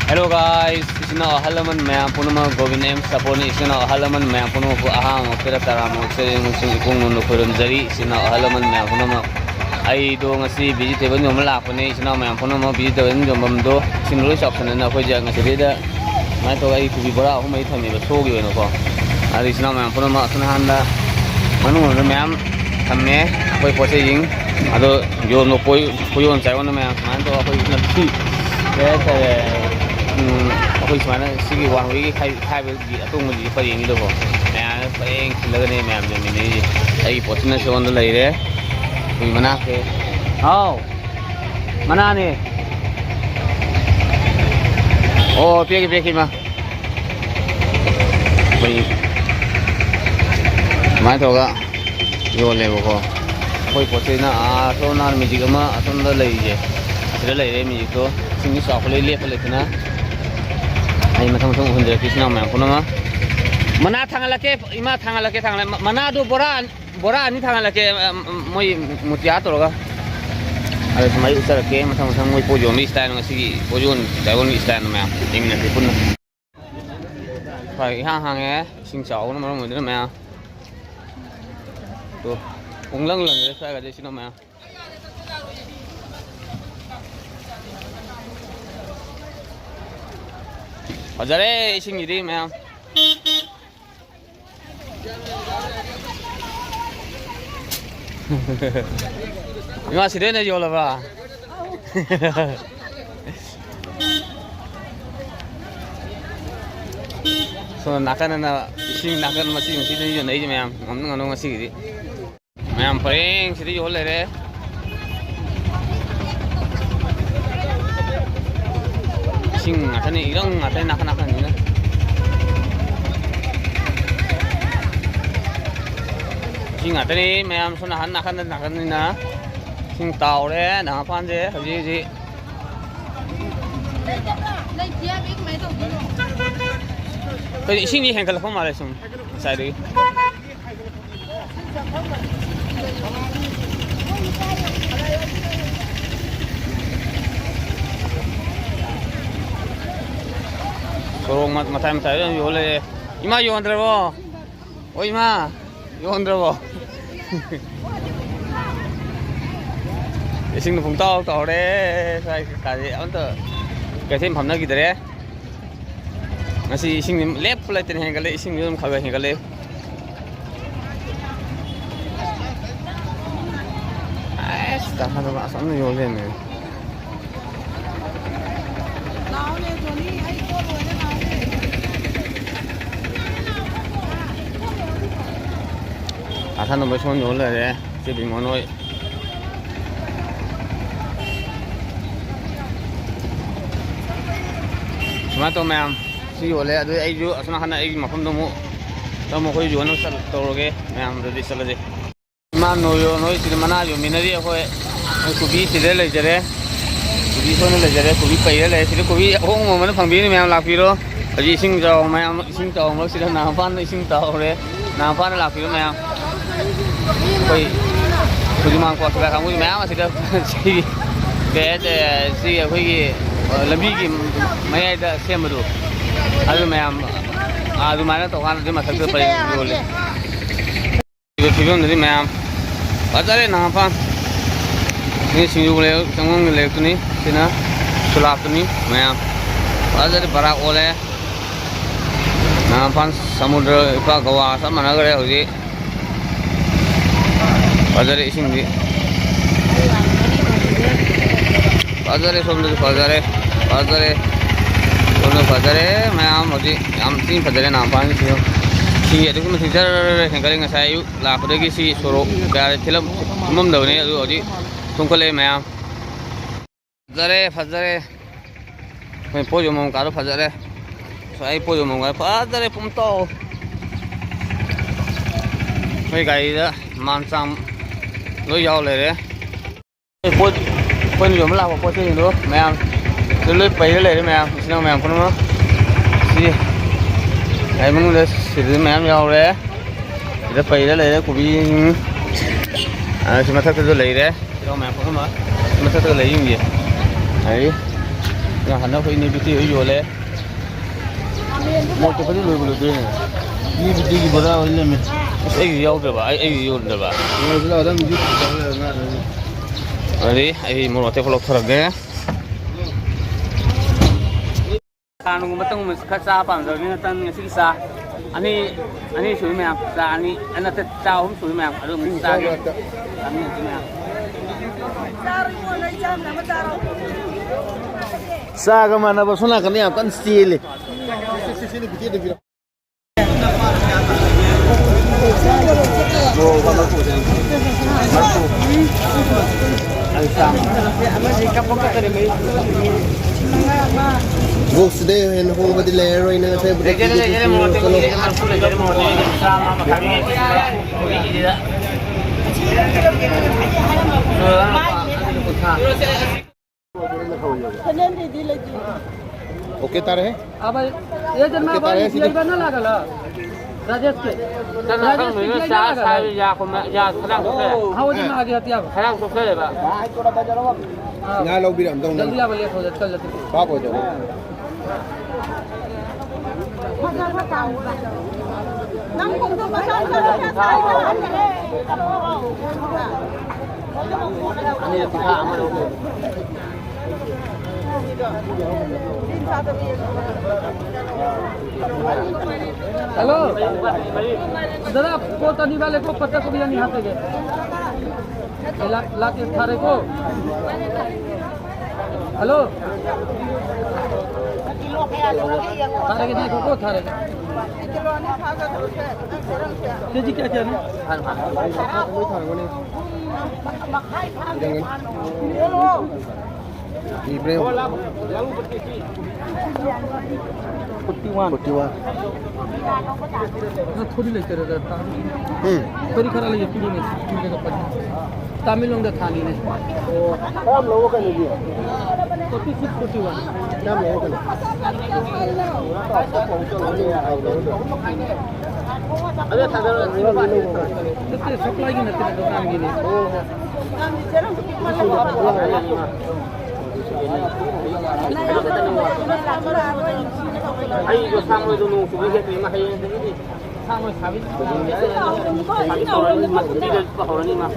Hello guys, isina halaman maya punama Govin M Saponi isina halaman maya punama pu ahang opera taramo sering musung ikung nunu kurun jari isina halaman maya punama ai do ngasi vegetable nyom lakone isina maya punama vegetable nyom do sinro option na ko jang ngasi beda mai to ai kubi bora ho mai thami ba sogi weno ko ari isina maya punama asna handa manu no maya thamme koi pose ying ado yo no koi koyon chai on maya man to koi na thi ke अखोई सुना सिगी वांगी की खाई बेगी अतुंग मुझे परेंगी तो मैं परेंग लगने में आम जमीन नहीं आई पोचने से वंदे लग रहे कोई मना के आओ मना ने ओ पेकी माँ भाई मैं तो का यो ले वो को कोई पोचे ना तो ना म्यूजिक में अतुंग तो लग रहे अतुंग लग रहे म्यूजिक तो सिंगी सॉफ्ट ले पले ना ai matang hunde kisna ma punama mana thangalake ima thangalake mana do bora ani thangalake moi mutia toroga ai mai usara ke matang moi pojo mi style ngasi pojon taiwan style ma ingna punna pai hang e sing chao na mo ni ma to unglang lang re sa ga sino ma 어자래 이신 일이 면 이마 시레네 줘라 봐 소 나가는 이신 나가는 맛이 시레네 줘 내지 면 없는 거 너무 시기지 면 퍼링 시리 올래래 sing atane irang atane nak ni na sing atane mayam sona han nakan ni na sing tao re na pan je ji cái sing ni hengkal phong male sum sai đi Sorong mata yo le ima yo andrevo o ima yo andrevo sinh nó phùng to cậu đấy sai cả gì ấn tượng cái thêm phẩm nó gì đấy nó si sinh lép lại tên hàng cái lệ sinh nó khởi về hàng cái lệ ta hay là bạn sẵn nhiều lên nàyท่านต้องไปชนอยู่เลยเนี่ยจะเป็นหมอน้อยมาตัวแมวสิอยู่เลยด้วยไอ้ยูสนาขนาดไอ้มาพุ่มตัวมุคุยอยู่นั่นสัตว์ตัวโอเคแมวมันจะดิสเลยมาโนโยโนยสิมันน่าอยู่มีนาดีเขาคุบีสิเลยเจอคุบีชนเลยเจอคุบีไปเลยสิคุบีโอ้โหมันฝั่งบีนี่แมวหลักฟีโร่แต่ยี่สิงเจ้าแมวสิงเจ้ามันสิแล้วน้ำฟันสิงเจ้าเลยน้ำฟันหลักฟีโร่แมวKoi mang qua cái kamu mẹ mà sih si cái si koi lebih ki maya ada xem được aduh mẹ aduh mana tuh kan dia masak tu paling dulu itu film dari mẹ baca apa ini sini boleh tengok lek tu ni sini sulap tu ni mẹ baca barak oleh apa samudra ipa gawa sama negara hoji बाजारे इसिंग दी बाजारे सोमदे बाजारे मैं आम होती आम तीन बाजारे नाम पानी थी सी अदुक में सिंचर हेंगले ngसायु लाखदगी सी सोरो गारे थिलम तुमम दवने अदु होती तुमकोले मैं आम बाजारे मैं पोजो मम कारो बाजारे साई पोजो मम कारो बाजारे पुमतो मैं गाइदा मानसाम lối vô này đấy, quên dùng lao vào chơi nữa, mẹ em, tôi lướt bay đấy đấy mẹ em, xin chào mẹ em con nó, gì, đây mình lấy xịt mẹ em vô đấy, lướt bay đấy đấy, của bi, xin mà thắc tôi lấy đấy, cho mẹ em con nó, xin mà thắc tôi lấy gì, đấy, hana ko ini biti yo le mo to pali lo lo de ni biti gi bora ho le me ai yo de ba ai yo de ba yo la da mi ji na ari ai mo te vlog thar de kan ngum tang mu kha sa pam zo ni tan ni si sa ani sui me sa ani ana te ta hum sui me adu mu sa ge ani ti me sa ga mana ba suna kan ya kan stile Books today and home with the layer in a favorite. Okay तारे है अब ये जन्म अब ये बना लागल राजेश के राजेश के या को या खला को हां वो जन्म आ गया थी अब खला को ले बा ना लोग भी हम तो जल्दी आ ले हो चल जाते बाप हो जाओ nắm cùng tôi mà sao sao ani ti kha amaro hello दादा पोतनी वाले को पत्ता को भी नहीं हाथे गए ला के थारे को हेलो थारे के देखो को थारे जी क्या क्या Ibrahim 41 थोड़ी लेते रहता थोड़ी खरा लगे पूरी में पूरी का पत्ता तमिल लोग थानी ने हम लोगों का नहीं दिया 46 41 हम लोगों का अरे सागर कितने सप्लाई की नती दुकान की नहीं ai yo sang do no su ge te ma hai ni sang mo sabi sabi to ni ma ti de pa ho ni ma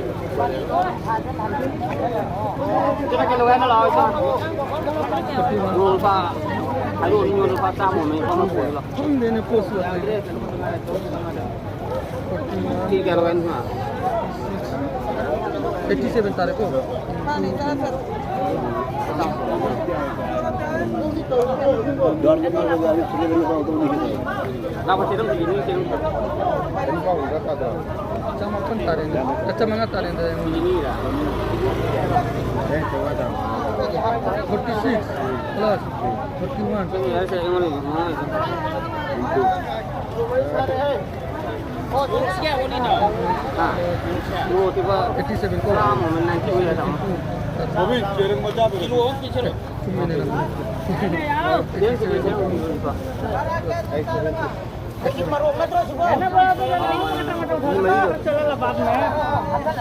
kita ke lo ga na lo sa ro pa ai ro ni ro pa sa mo me ko mo ko lo हम देने post ki ga lo ga na 87 तारीख को Dapat siram begini siram Camakan tarik, kacamata tarik begini lah. 46 plus 41. Ini ya saya ingin Dua tiba 87 ko. Lama menanti ya sama. अभी Charing मजा पे Kilo okey cerah. Dia sebenarnya berapa?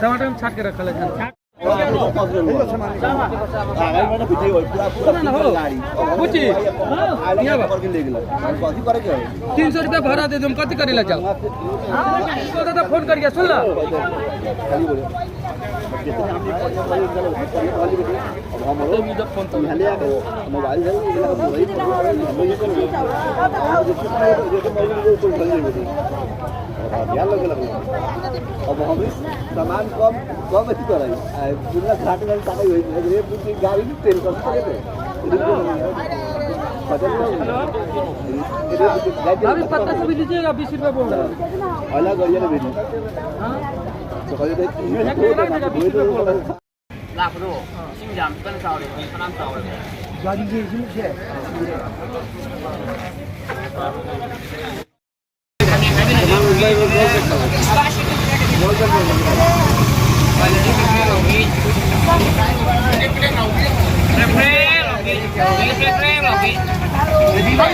टमाटर में छाट के रखा है पूछी 300 रुपया भाड़ा दे तुम कति करेला जाओ दादा फोन करके सुन ला अब हम सामान कम कम ऐसी कर रही है पूरा घाट में सामान हुई है पूरी गाड़ी में तेल कर सकते थे अभी पत्ता से भी लीजिएगा 20 रुपया बोल रहा है अलग गाड़ी है मेरी तो कहीं Lah bro, sini jam kan sahur ni, kan sahur. गाड़ी की इसमें है Terima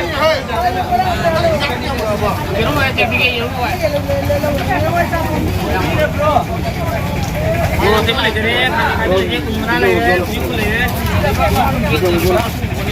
kasih.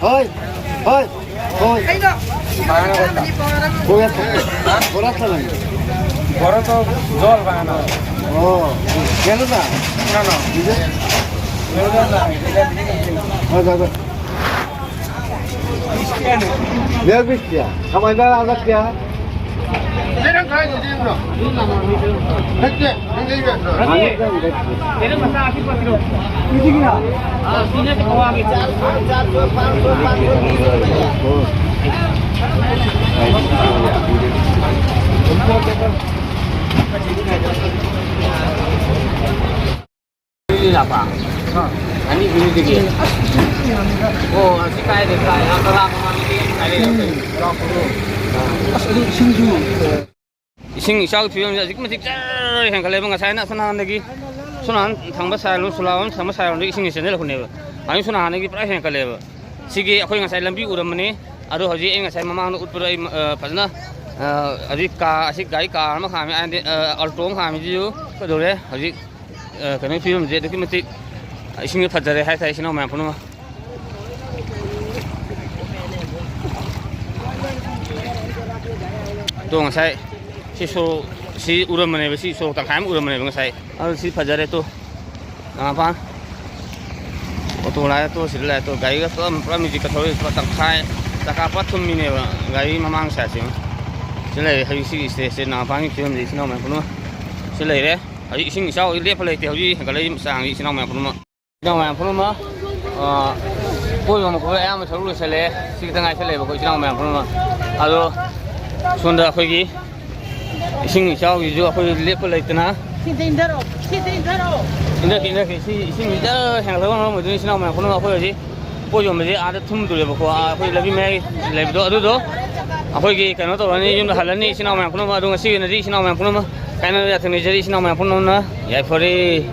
Thôi, thôi, thôi. Borat, borat lah. বড় তো জল পায় না Oh, কেন না? কেন Hadi hadi. Ne yapıyorsun ya? Ama ben aldık ya. तेरे मसा आखिर पर किलो किसी की ना सीने से खवा के ini apa? Ini gini dikit. Oh, si kaya deh kaya. Kalau aku mau ini kaya deh. Ising isau tuyul jadi masih cer yang kalau bang saya nak senang lagi. Sunan thang besar lu sulawam thang besar lu ising ising ni lah kuni. Ayo sunan lagi pernah yang kalau. Sigi aku yang saya lambi uram ni. Aduh haji yang saya mamang ut perai pasna. Adik ka asik gai ka nama kami ande altong kami ju. Kedua deh haji kami film jadi kita mesti ising fajar hai saya sinau mampu nama. Tuh saya si uram mana si so tak kami uram mana bang saya. Si fajar itu apa? Oto lah itu sila itu gaya itu pernah mesti ketahui tak kai tak apa tuh mini gaya mamang saya sih. Sila hari si apa ni film di sini mampu nama. Sila ini hari ising isau ini apa lagi hari kalau ini sang di sini mampu nama. Sini mampu nama. Kau yang mau kau yang macam lu sila si tengah sila kau sini mampu nama. Aduh. Sonda pergi, ising isau itu aku lihat lagi na. Sitindaro. Indah si ising itu yang lawan orang itu sini nama aku nama aku lagi. Kau yang macam ada thum tu lepas aku lebih mai lebih do. Aku lagi kerana tu orang ni jumlah halan ni sini nama aku nama. Adung si nanti sini nama aku nama. Kerana dia tu ni jadi sini nama aku nama. Ya, sorry.